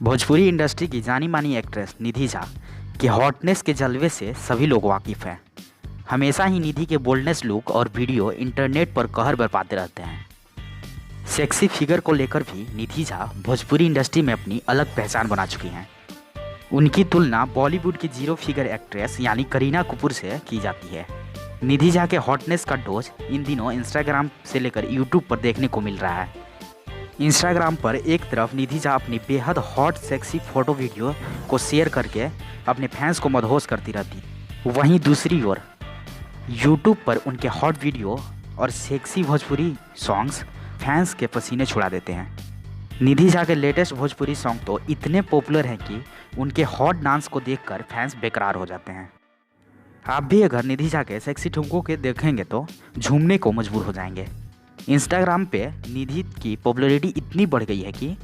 Bhojpuri industry की जानी मानी एक्ट्रेस निधि झा के हॉटनेस के जलवे से सभी लोग वाकिफ़ हैं। हमेशा ही निधि के बोल्डनेस लुक और वीडियो इंटरनेट पर कहर बरपाते रहते हैं। सेक्सी फिगर को लेकर भी निधि झा भोजपुरी इंडस्ट्री में अपनी अलग पहचान बना चुकी हैं। उनकी तुलना बॉलीवुड की जीरो फिगर एक्ट्रेस यानी करीना कपूर से की जाती है। निधि झा के हॉटनेस का डोज इन दिनों इंस्टाग्राम से लेकर यूट्यूब पर देखने को मिल रहा है। इंस्टाग्राम पर एक तरफ निधि झा अपनी बेहद हॉट सेक्सी फोटो वीडियो को शेयर करके अपने फैंस को मदहोश करती रहती, वहीं दूसरी ओर यूट्यूब पर उनके हॉट वीडियो और सेक्सी भोजपुरी सॉन्ग्स फैंस के पसीने छुड़ा देते हैं। निधि झा के लेटेस्ट भोजपुरी सॉन्ग तो इतने पॉपुलर हैं कि उनके हॉट डांस को देखकर फैंस बेकरार हो जाते हैं। आप भी अगर निधि झा के सेक्सी ठुमकों के देखेंगे तो झूमने को मजबूर हो जाएंगे। इंस्टाग्राम पे निधि की पॉपुलैरिटी इतनी बढ़ गई है कि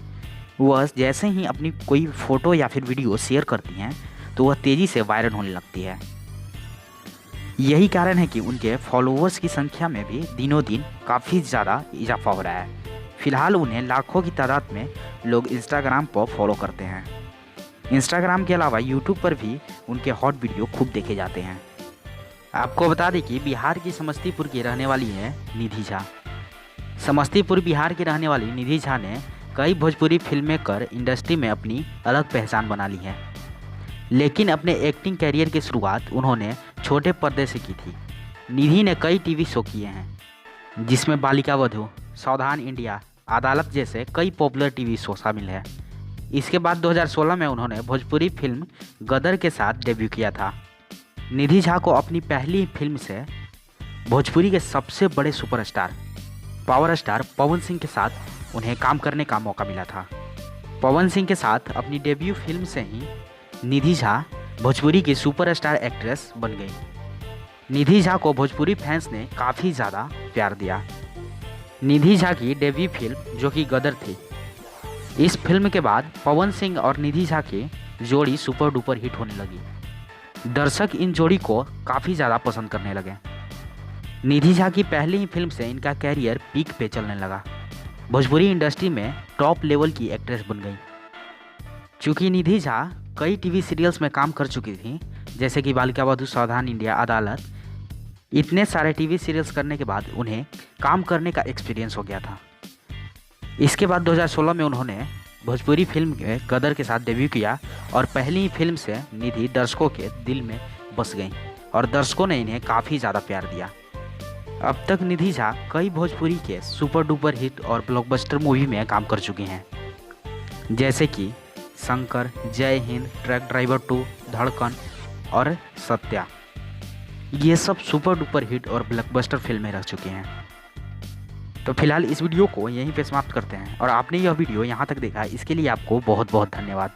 वह जैसे ही अपनी कोई फ़ोटो या फिर वीडियो शेयर करती हैं तो वह तेज़ी से वायरल होने लगती है। यही कारण है कि उनके फॉलोअर्स की संख्या में भी दिनों दिन काफ़ी ज़्यादा इजाफा हो रहा है। फिलहाल उन्हें लाखों की तादाद में लोग इंस्टाग्राम पर फॉलो करते हैं। इंस्टाग्राम के अलावा यूट्यूब पर भी उनके हॉट वीडियो खूब देखे जाते हैं। आपको बता दें कि बिहार की समस्तीपुर की रहने वाली है निधि झा। समस्तीपुर बिहार की रहने वाली निधि झा ने कई भोजपुरी फिल्में कर इंडस्ट्री में अपनी अलग पहचान बना ली है, लेकिन अपने एक्टिंग कैरियर की शुरुआत उन्होंने छोटे पर्दे से की थी। निधि ने कई टीवी शो किए हैं जिसमें बालिका वधू, सावधान इंडिया, अदालत जैसे कई पॉपुलर टीवी शो शामिल है। इसके बाद 2016 में उन्होंने भोजपुरी फिल्म गदर के साथ डेब्यू किया था। निधि झा को अपनी पहली फिल्म से भोजपुरी के सबसे बड़े superstar power star Pawan Singh के साथ उन्हें काम करने का मौका मिला था। पवन सिंह के साथ अपनी डेब्यू फिल्म से ही निधि झा भोजपुरी की सुपरस्टार एक्ट्रेस बन गई। निधि झा को भोजपुरी फैंस ने काफ़ी ज़्यादा प्यार दिया। निधि झा की डेब्यू फिल्म जो कि गदर थी, इस फिल्म के बाद पवन सिंह और निधि झा की जोड़ी सुपर डुपर हिट होने लगी। दर्शक इन जोड़ी को काफ़ी ज़्यादा पसंद करने लगे। निधि झा की पहली ही फिल्म से इनका कैरियर पीक पे चलने लगा। भोजपुरी इंडस्ट्री में टॉप लेवल की एक्ट्रेस बन गई। चूँकि निधि झा कई टीवी सीरियल्स में काम कर चुकी थी, जैसे कि बालिका वधू, सावधान इंडिया, अदालत, इतने सारे टीवी सीरियल्स करने के बाद उन्हें काम करने का एक्सपीरियंस हो गया था। इसके बाद 2016 में उन्होंने भोजपुरी फिल्म के गदर के साथ डेब्यू किया और पहली ही फिल्म से निधि दर्शकों के दिल में बस गई और दर्शकों ने इन्हें काफ़ी ज़्यादा प्यार दिया। अब तक निधि झा कई भोजपुरी के सुपर डुपर हिट और ब्लॉकबस्टर मूवी में काम कर चुके हैं, जैसे कि शंकर, जय हिंद, ट्रक ड्राइवर 2, धड़कन और सत्या। ये सब सुपर डुपर हिट और ब्लॉकबस्टर फिल्में रह चुकी हैं। तो फिलहाल इस वीडियो को यहीं पे समाप्त करते हैं और आपने यह वीडियो यहाँ तक देखा, इसके लिए आपको बहुत बहुत धन्यवाद।